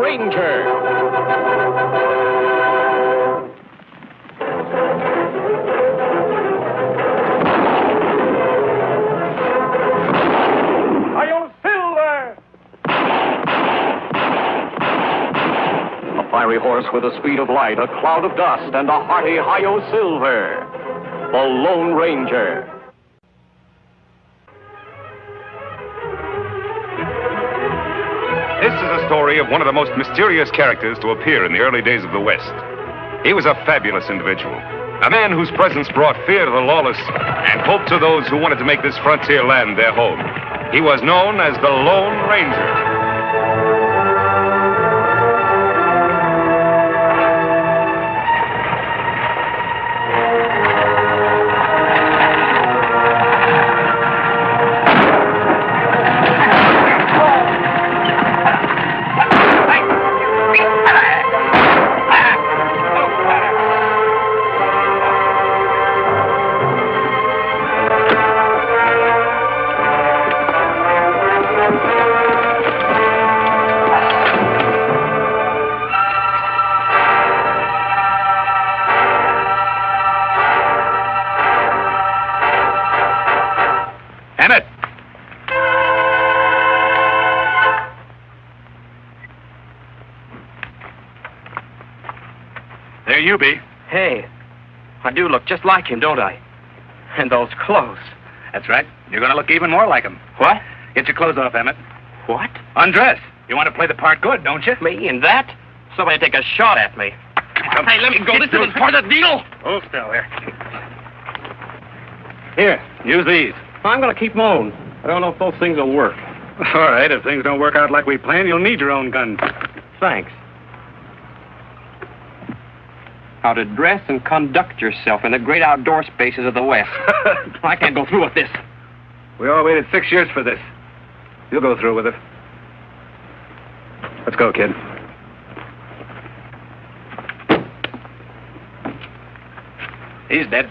Ranger. Fiery horse with the speed of light, a cloud of dust, and a hearty Hi-Yo Silver. The Lone Ranger. This is a story of one of the most mysterious characters to appear in the early days of the West. He was a fabulous individual, a man whose presence brought fear to the lawless and hope to those who wanted to make this frontier land their home. He was known as the Lone Ranger. Emmett! There you be. Hey, I do look just like him, don't I? And those clothes. That's right. You're going to look even more like him. What? Get your clothes off, Emmett. What? Undress. You want to play the part good, don't you? Me in that? Somebody take a shot at me. Come. Hey, let me go. This isn't part of the deal. Hold still here. Here, use these. I'm going to keep my own. I don't know if those things will work. All right, if things don't work out like we planned, you'll need your own gun. Thanks. How to dress and conduct yourself in the great outdoor spaces of the West. I can't go through with this. We all waited 6 years for this. You'll go through with it. Let's go, kid. He's dead.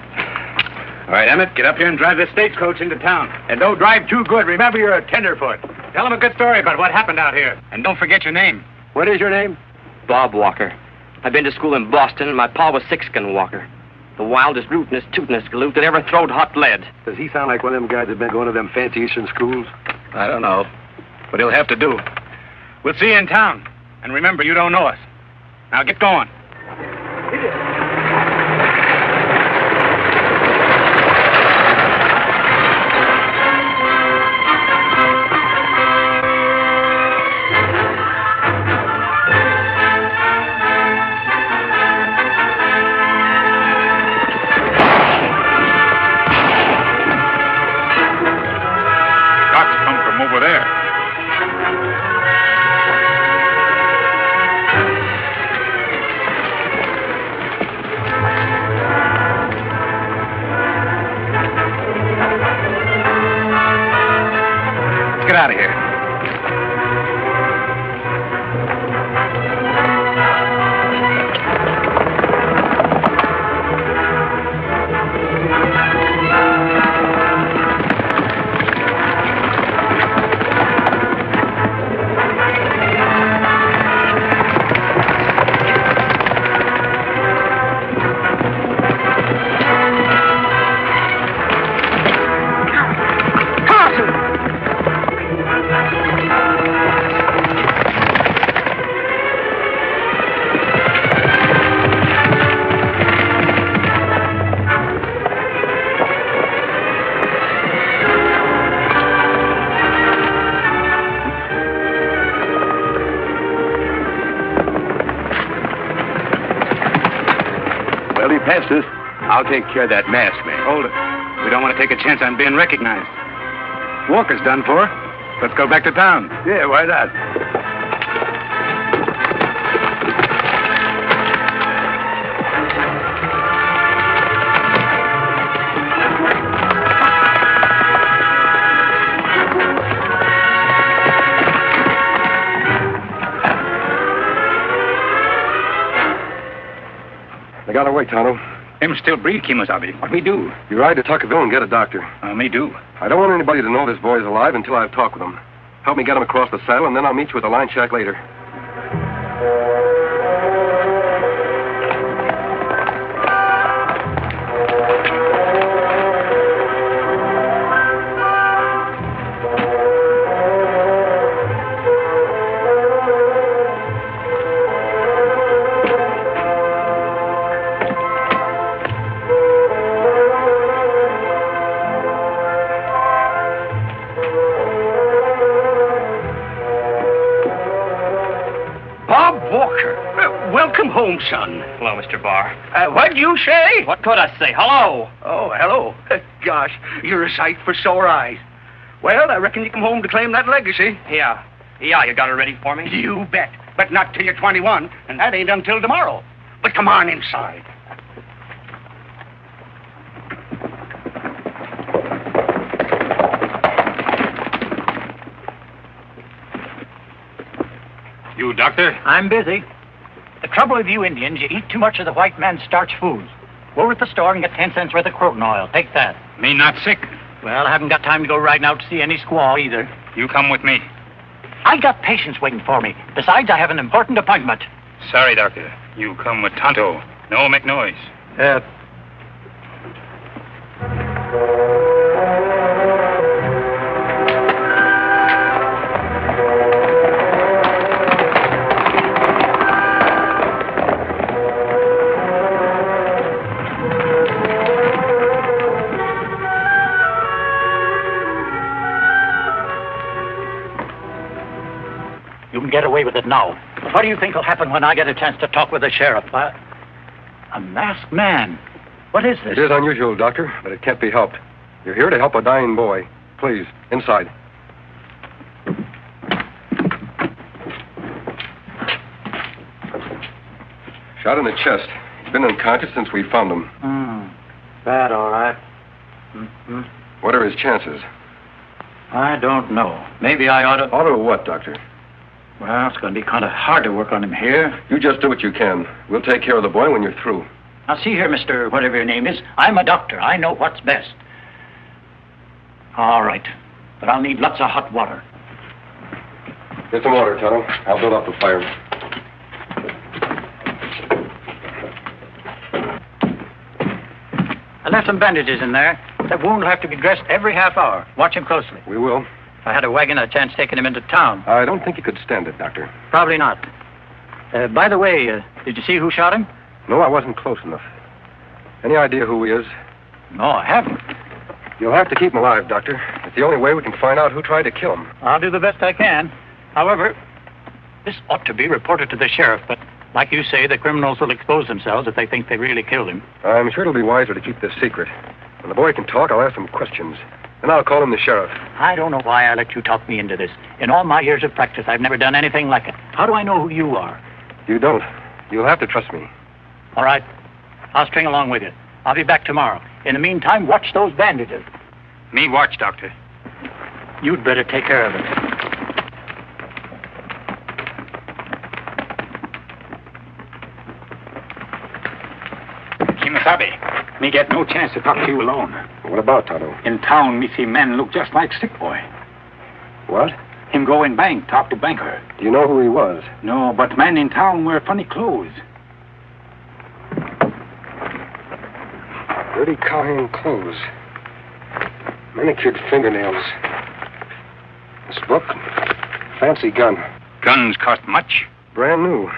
All right, Emmett, get up here and drive this stagecoach into town. And don't drive too good. Remember, you're a tenderfoot. Tell him a good story about what happened out here. And don't forget your name. What is your name? Bob Walker. I've been to school in Boston, and my pa was Sixgun Walker. The wildest, rootinest, tootinest galoot that ever throwed hot lead. Does he sound like one of them guys that been going to them fancy Eastern schools? I don't know. But he'll have to do. We'll see you in town. And remember, you don't know us. Now get going. Over there. Let's get out of here. Well, he passed us. I'll take care of that mask, man. Hold it. We don't want to take a chance on being recognized. Walker's done for. Let's go back to town. Yeah, why not? I got away, Tonto. Him still breathe, Kemosabe. What we do? You ride to Tuckerville and get a doctor. Me do. I don't want anybody to know this boy's alive until I've talked with him. Help me get him across the saddle, and then I'll meet you at the line shack later. Welcome home, son. Hello, Mr. Barr. What'd you say? What could I say? Hello. Oh, hello. Gosh, you're a sight for sore eyes. Well, I reckon you come home to claim that legacy. Yeah, you got it ready for me? You bet. But not till you're 21, and that ain't until tomorrow. But come on inside. You, Doctor? I'm busy. The trouble with you Indians, you eat too much of the white man's starch foods. Go over to the store and get 10 cents worth of croton oil. Take that. Me not sick. Well, I haven't got time to go riding out to see any squaw either. You come with me. I got patients waiting for me. Besides, I have an important appointment. Sorry, Doctor. You come with Tonto. No make noise. You can get away with it now. But what do you think will happen when I get a chance to talk with the sheriff? A masked man. What is this? It is unusual, Doctor, but it can't be helped. You're here to help a dying boy. Please, inside. Shot in the chest. He's been unconscious since we found him. Bad, all right. Mm-hmm. What are his chances? I don't know. Maybe I ought to... Ought to what, Doctor? Well, it's going to be kind of hard to work on him here. You just do what you can. We'll take care of the boy when you're through. Now, see here, Mr. Whatever your name is. I'm a doctor. I know what's best. All right. But I'll need lots of hot water. Get some water, Tonto. I'll build up the fire. I left some bandages in there. That wound will have to be dressed every half hour. Watch him closely. We will. If I had a wagon, I'd chance taking him into town. I don't think he could stand it, Doctor. Probably not. By the way, did you see who shot him? No, I wasn't close enough. Any idea who he is? No, I haven't. You'll have to keep him alive, Doctor. It's the only way we can find out who tried to kill him. I'll do the best I can. However, this ought to be reported to the sheriff, but like you say, the criminals will expose themselves if they think they really killed him. I'm sure it'll be wiser to keep this secret. When the boy can talk, I'll ask him questions. Then I'll call him the sheriff. I don't know why I let you talk me into this. In all my years of practice, I've never done anything like it. How do I know who you are? You don't. You'll have to trust me. All right. I'll string along with you. I'll be back tomorrow. In the meantime, watch those bandages. Me watch, Doctor. You'd better take care of it. Kimasabi, me get no chance to talk to you alone. What about Tonto? In town, me see men look just like sick boy. What? Him go in bank, talk to banker. Do you know who he was? No, but men in town wear funny clothes. Dirty cowhand clothes. Manicured fingernails. This book. Fancy gun. Guns cost much? Brand new.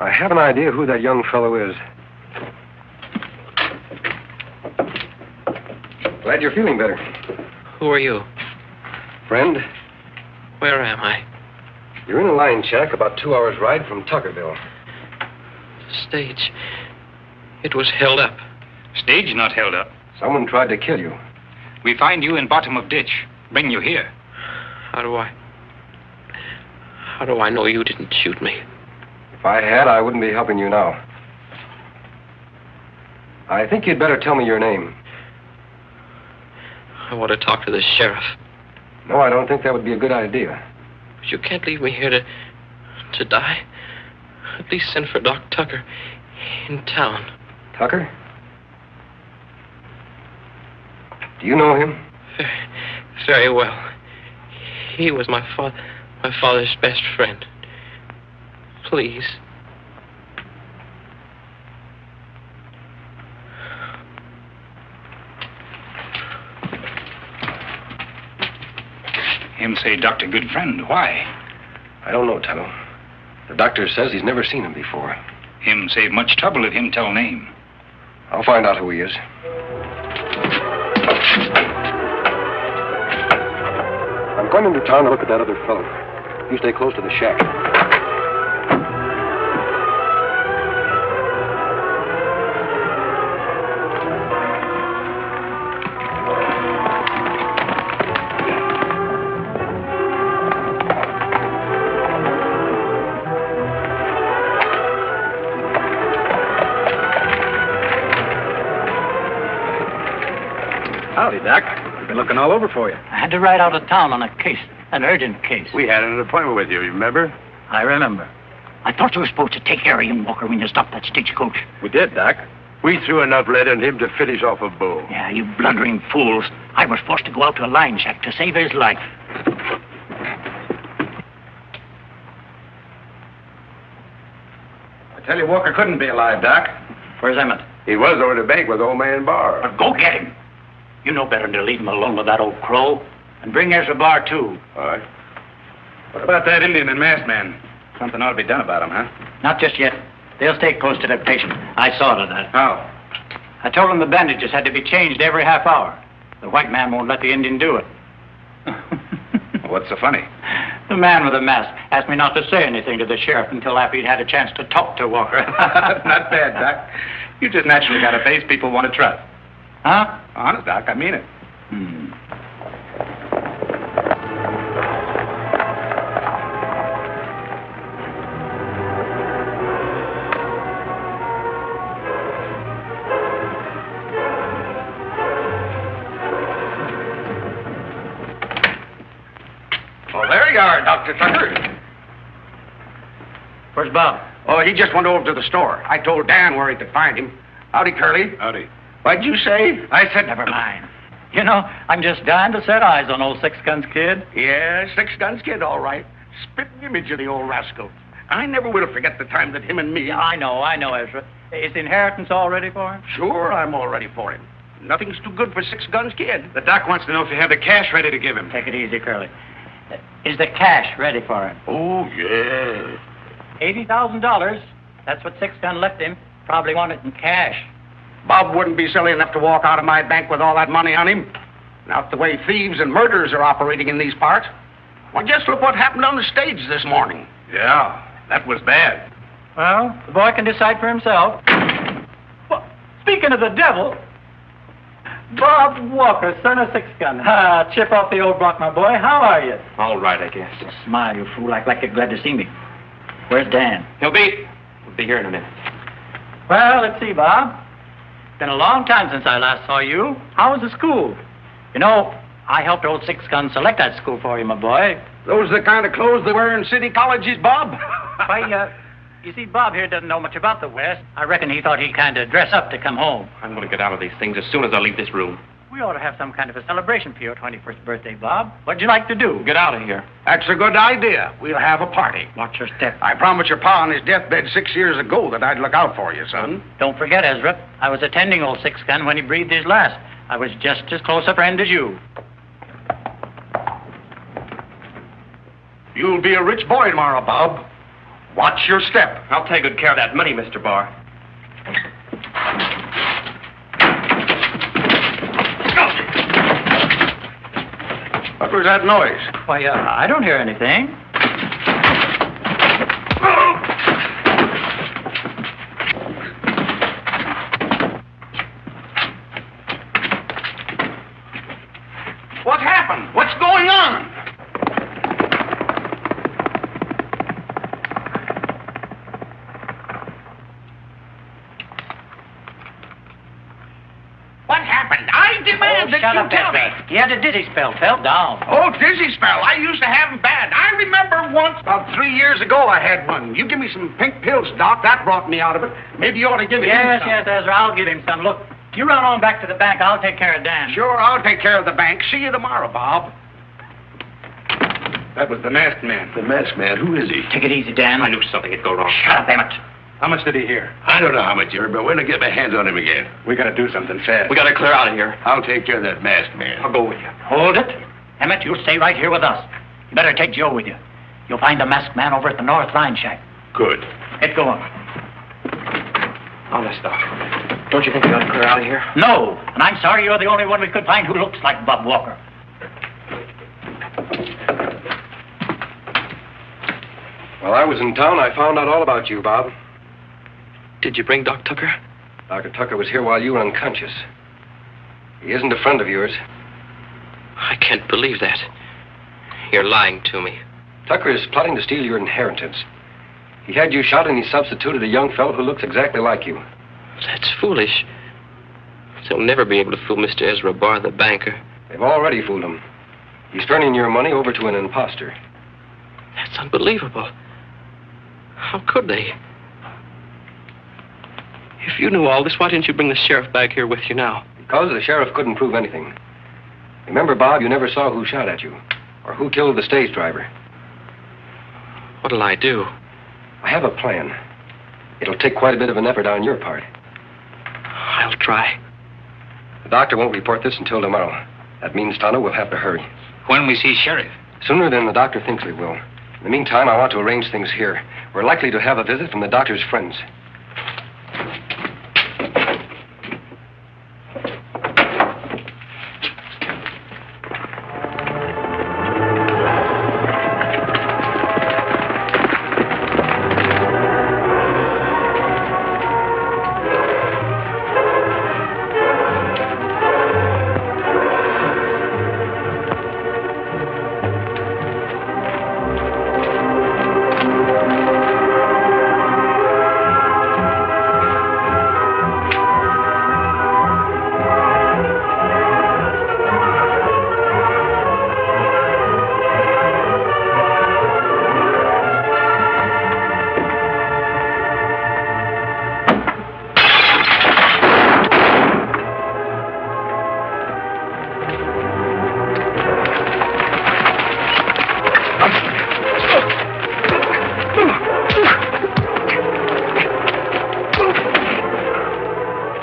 I have an idea who that young fellow is. Glad you're feeling better. Who are you? Friend, Where am I? you're in a line shack about 2 hours' ride from Tuckerville. The stage. It was held up. Stage not held up. Someone tried to kill you. We find you in bottom of ditch. Bring you here. How do I know you didn't shoot me? If I had, I wouldn't be helping you now. I think you'd better tell me your name. I want to talk to the sheriff. No, I don't think that would be a good idea. But you can't leave me here to die. At least send for Doc Tucker in town. Tucker? Do you know him? Very well. He was my father's best friend. please. Him say doctor good friend. Why? I don't know, Tonto. The doctor says he's never seen him before. Him save much trouble if him tell name. I'll find out who he is. I'm going into town to look at that other fellow. You stay close to the shack. Howdy, Doc. We've been looking all over for you. I had to ride out of town on a case, an urgent case. We had an appointment with you remember? I remember. I thought you were supposed to take care of him, Walker, when you stopped that stagecoach. We did, Doc. We threw enough lead in him to finish off a bull. Yeah, you blundering fools. I was forced to go out to a line shack to save his life. I tell you, Walker couldn't be alive, Doc. Where's Emmett? He was over the bank with old man Barr. Well, go get him. You know better than to leave him alone with that old crow. And bring Ezra Barr, too. All right. What about that Indian and masked man? Something ought to be done about him, huh? Not just yet. They'll stay close to their patient. I saw to that. How? I told them the bandages had to be changed every half hour. The white man won't let the Indian do it. What's so funny? The man with the mask asked me not to say anything to the sheriff until after he'd had a chance to talk to Walker. Not bad, Doc. You just naturally got a face people want to trust. Huh? Honest, Doc, I mean it. Well, there you are, Dr. Tucker. Where's Bob? Oh, he just went over to the store. I told Dan where he could find him. Howdy, Curly. Howdy. What'd you say? I said never mind. You know, I'm just dying to set eyes on old Six Guns Kid. Yeah, Six Guns Kid, all right. Spitting image of the old rascal. I never will forget the time that him and me... I know, Ezra. Is the inheritance all ready for him? Sure, I'm all ready for him. Nothing's too good for Six Guns Kid. The doc wants to know if you have the cash ready to give him. Take it easy, Curly. Is the cash ready for him? Oh, yeah. $80,000. That's what Six Gun left him. Probably want it in cash. Bob wouldn't be silly enough to walk out of my bank with all that money on him. Not the way thieves and murderers are operating in these parts. Well, just look what happened on the stage this morning. Yeah, that was bad. Well, the boy can decide for himself. Well, speaking of the devil, Bob Walker, son of Six Gun. Chip off the old block, my boy. How are you? All right, I guess. Smile, you fool, like you're glad to see me. Where's Dan? He'll be here in a minute. Well, let's see, Bob. It's been a long time since I last saw you. How was the school? You know, I helped old Six Gun select that school for you, my boy. Those the kind of clothes they wear in city colleges, Bob? Why, you see, Bob here doesn't know much about the West. I reckon he thought he'd kind of dress up to come home. I'm going to get out of these things as soon as I leave this room. We ought to have some kind of a celebration for your 21st birthday, Bob. What'd you like to do? Get out of here. That's a good idea. We'll have a party. Watch your step. I promised your pa on his deathbed 6 years ago that I'd look out for you, son. Don't forget, Ezra, I was attending old Six Gun when he breathed his last. I was just as close a friend as you. You'll be a rich boy tomorrow, Bob. Watch your step. I'll take good care of that money, Mr. Barr. What was that noise? Why, I don't hear anything. What happened? What's going on? What happened? I demand that Shut you up, tell me. Ezra. He had a dizzy spell, fell down. Oh, dizzy spell. I used to have them bad. I remember once, about 3 years ago, I had one. You give me some pink pills, Doc. That brought me out of it. Maybe you ought to give it Yes, some. yes, Ezra, I'll give him some. Look, you run on back to the bank. I'll take care of Dan. Sure, I'll take care of the bank. See you tomorrow, Bob. That was the masked man. The masked man, who is he? Take it easy, Dan. I knew something would go wrong. Shut up, Emmett. How much did he hear? I don't know how much you heard, but when I get my hands on him again, We gotta do something fast. We gotta clear out of here. I'll take care of that masked man. I'll go with you. Hold it. Emmett, you'll stay right here with us. You better take Joe with you. You'll find the masked man over at the North Line Shack. Good. Get going. Honest, Doc. Don't you think we ought to clear out of here? No, and I'm sorry you're the only one we could find who looks like Bob Walker. While I was in town, I found out all about you, Bob. Did you bring Doc Tucker? Dr. Tucker was here while you were unconscious. He isn't a friend of yours. I can't believe that. You're lying to me. Tucker is plotting to steal your inheritance. He had you shot, and he substituted a young fellow who looks exactly like you. That's foolish. They'll never be able to fool Mr. Ezra Barr, the banker. They've already fooled him. He's turning your money over to an imposter. That's unbelievable. How could they? If you knew all this, why didn't you bring the sheriff back here with you now? Because the sheriff couldn't prove anything. Remember, Bob, you never saw who shot at you, or who killed the stage driver. What'll I do? I have a plan. It'll take quite a bit of an effort on your part. I'll try. The doctor won't report this until tomorrow. That means Tonto will have to hurry. When we see Sheriff? Sooner than the doctor thinks we will. In the meantime, I want to arrange things here. We're likely to have a visit from the doctor's friends.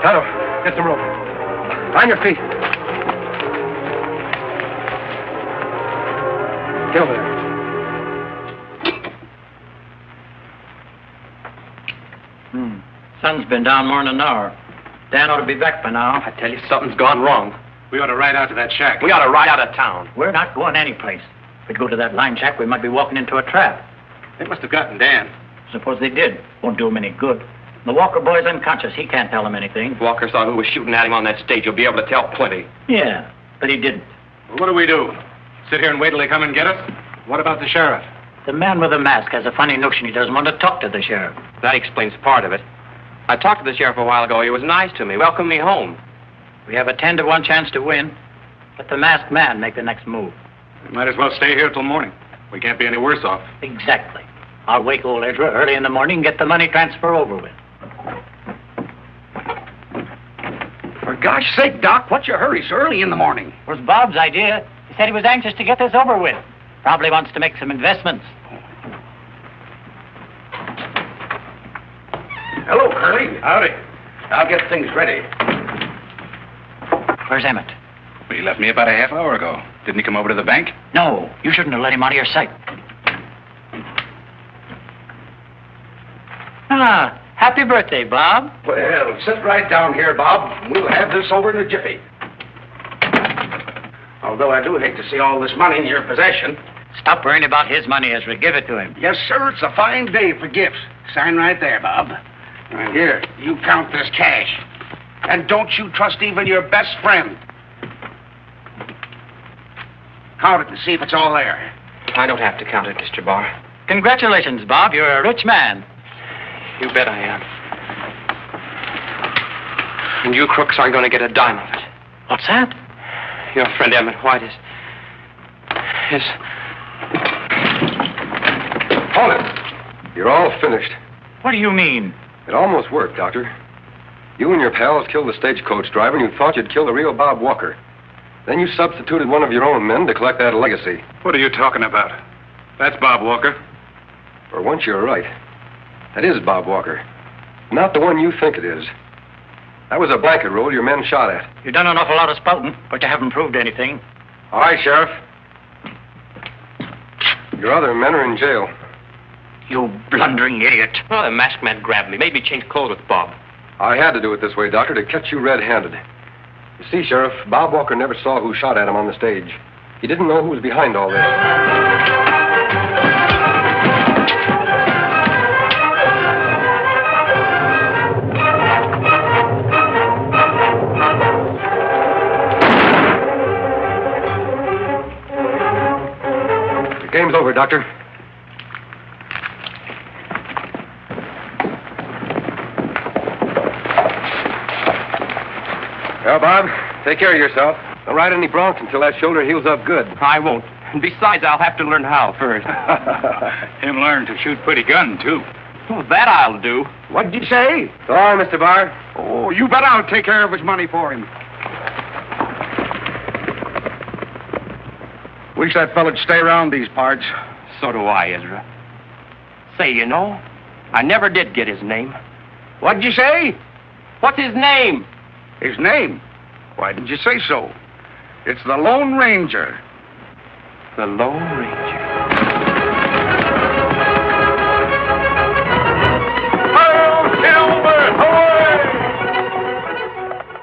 Tonto, get some rope. On your feet. Get over there. Sun's been down more than an hour. Dan ought to be back by now. I tell you, something's gone wrong. We ought to ride out to that shack. We ought to ride out of town. We're not going anyplace. If we go to that line shack, we might be walking into a trap. They must have gotten Dan. Suppose they did. Won't do him any good. The Walker boy's unconscious. He can't tell him anything. If Walker saw who was shooting at him on that stage, he'll be able to tell plenty. Yeah, but he didn't. Well, what do we do? Sit here and wait till they come and get us? What about the sheriff? The man with the mask has a funny notion he doesn't want to talk to the sheriff. That explains part of it. I talked to the sheriff a while ago. He was nice to me, welcomed me home. We have a 10 to 1 chance to win. Let the masked man make the next move. We might as well stay here till morning. We can't be any worse off. Exactly. I'll wake old Ezra early in the morning and get the money transfer over with. For gosh sake, Doc, what's your hurry so early in the morning? It was Bob's idea. He said he was anxious to get this over with. Probably wants to make some investments. Hello, Curly. Howdy. I'll get things ready. Where's Emmett? Well, he left me about a half hour ago. Didn't he come over to the bank? No, you shouldn't have let him out of your sight. Ah, happy birthday, Bob. Well, sit right down here, Bob. We'll have this over in a jiffy. Although I do hate to see all this money in your possession. Stop worrying about his money, Ezra. Give it to him. Yes, sir. It's a fine day for gifts. Sign right there, Bob. Right here, you count this cash. And don't you trust even your best friend. Count it and see if it's all there. I don't have to count it, Mr. Barr. Congratulations, Bob. You're a rich man. You bet I am. And you crooks aren't going to get a dime of it. What's that? Your friend Emmett White is... Hold it. You're all finished. What do you mean? It almost worked, Doctor. You and your pals killed the stagecoach driver, and you thought you'd kill the real Bob Walker. Then you substituted one of your own men to collect that legacy. What are you talking about? That's Bob Walker. For once, you're right. That is Bob Walker. Not the one you think it is. That was a blanket roll your men shot at. You've done an awful lot of spouting, but you haven't proved anything. All right, Sheriff. Your other men are in jail. You blundering idiot. Oh, the masked man grabbed me, made me change clothes with Bob. I had to do it this way, Doctor, to catch you red-handed. You see, Sheriff, Bob Walker never saw who shot at him on the stage. He didn't know who was behind all this. The game's over, Doctor. Well, Bob, take care of yourself. Don't ride any broncs until that shoulder heals up good. I won't. And besides, I'll have to learn how first. Him learn to shoot pretty gun, too. Well, that I'll do. What'd you say? So long, Mr. Barr. Oh, you bet I'll take care of his money for him. Wish that fella'd stay around these parts. So do I, Ezra. Say, you know, I never did get his name. What'd you say? What's his name? His name? Why didn't you say so? It's the Lone Ranger. The Lone Ranger.